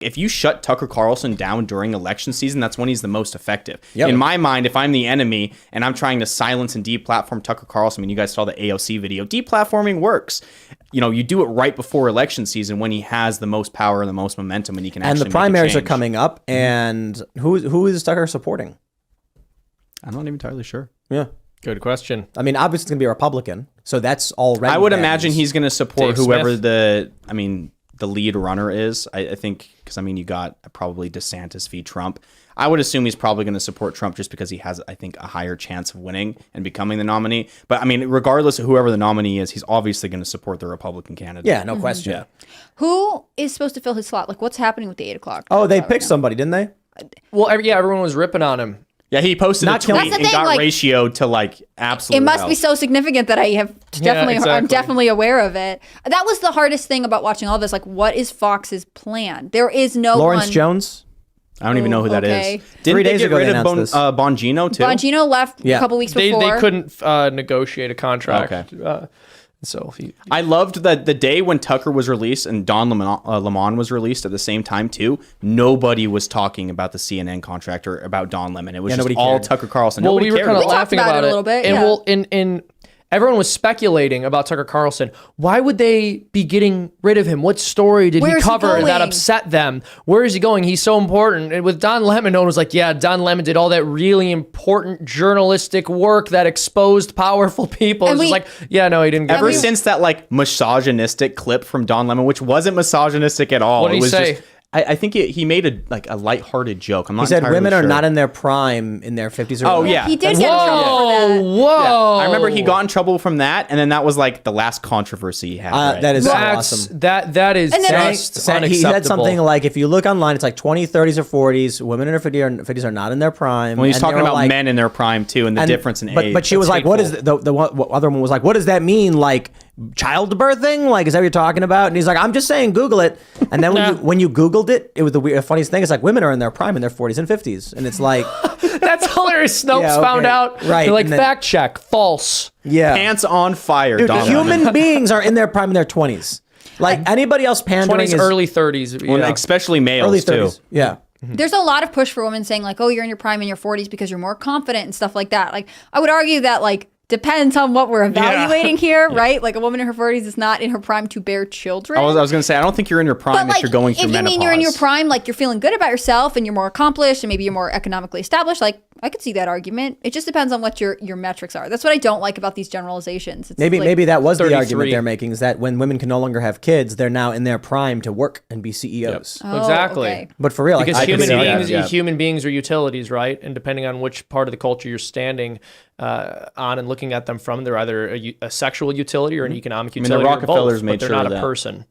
if you shut Tucker Carlson down during election season, that's when he's the most effective. Yep. In my mind, if I'm the enemy and I'm trying to silence and deplatform Tucker Carlson, I mean, you guys saw the AOC video, deplatforming works. You know, you do it right before election season when he has the most power and the most momentum, and he can actually And the primaries are change. coming up, and who is Tucker supporting? I'm not even entirely sure. Yeah. Good question. I mean, obviously it's going to be a Republican, so that's already... I would bad imagine news. he's going to support Dave whoever Smith. the lead runner is. I think, because, I mean, you got probably DeSantis v. Trump. I would assume he's probably going to support Trump just because he has, I think, a higher chance of winning and becoming the nominee. But, I mean, regardless of whoever the nominee is, he's obviously going to support the Republican candidate. Yeah, no question. Yeah. Who is supposed to fill his slot? Like, what's happening with the 8 o'clock? Oh, they picked somebody, didn't they? Well, everyone was ripping on him. Yeah, he posted Not a tweet killing- That's the and thing, got like, ratioed to, like, absolute It must hell. be so significant that I have definitely, I'm exactly. definitely aware of it. That was the hardest thing about watching all this. Like, what is Fox's plan? There is no Lawrence one. Jones? I don't even know who that Okay. is. Didn't 3 they days get ago rid they of announced this. Bongino, too? Bongino left Yeah. a couple weeks They before. couldn't negotiate a contract. Okay. So I loved that the day when Tucker was released and Don Lemon was released at the same time too. Nobody was talking about the CNN contract or about Don Lemon. It was just nobody all cared. Tucker Carlson. well, Nobody we were cared kind of about it. laughing about about it a it little bit, and yeah. well, in everyone was speculating about Tucker Carlson. Why would they be getting rid of him? What story did Where he is he cover that going? upset them? Where is he going? He's so important. And with Don Lemon, no one was like, yeah, Don Lemon did all that really important journalistic work that exposed powerful people. And It's just we- like, yeah, no, he didn't. get Ever rid of him. since that like misogynistic clip from Don Lemon, which wasn't misogynistic at all. What did it he was say? Just, I think he made a lighthearted joke. I'm not He said entirely women sure. are not in their prime in their 50s or Oh, whatever. yeah. He did get in trouble for that. Whoa! I remember he got in trouble from that, and then that was like the last controversy he had. Right? That is so That's awesome. that is And then- just He unacceptable. said something like, if you look online, it's like 20s, 30s, or 40s. Women in their 50s are not in their prime. when he's And talking they were about like- men in their prime too, and the difference in age. But she was That's like, "What is hateful. the other one was like? What does that mean? Like childbirthing? Like is that what you're talking about?" And he's like, "I'm just saying, Google it." And then when you Googled it, it was the funniest thing. It's like women are in their prime in their 40s and 50s, and it's like, That's hilarious. Snopes Yeah, found okay. out. Right, They're like, and then- fact check, false. yeah, Pants on fire, dude, Don Lemon. human beings are in their prime in their 20s. Like anybody else pandering 20s, is early 30s. Well, Yeah. especially males early too. 30s. Yeah. There's a lot of push for women saying like, oh, you're in your prime in your 40s because you're more confident and stuff like that. Like, I would argue that like depends on what we're evaluating here, right? Like a woman in her 40s is not in her prime to bear children. I was going to say, I don't think you're in your prime But if like, you're going through if you menopause. mean you're in your prime, like you're feeling good about yourself and you're more accomplished and maybe you're more economically established, like I could see that argument. It just depends on what your metrics are. That's what I don't like about these generalizations. It's Maybe like, maybe that was the 33. argument they're making, is that when women can no longer have kids, they're now in their prime to work and be CEOs. Oh, Exactly. okay. But for real, like, Because I could human see that. beings, yeah. human beings are utilities, right? And depending on which part of the culture you're standing on and looking at them from, they're either a sexual utility or an economic the utility. or Rockefellers both, made but they're sure not of a that. person.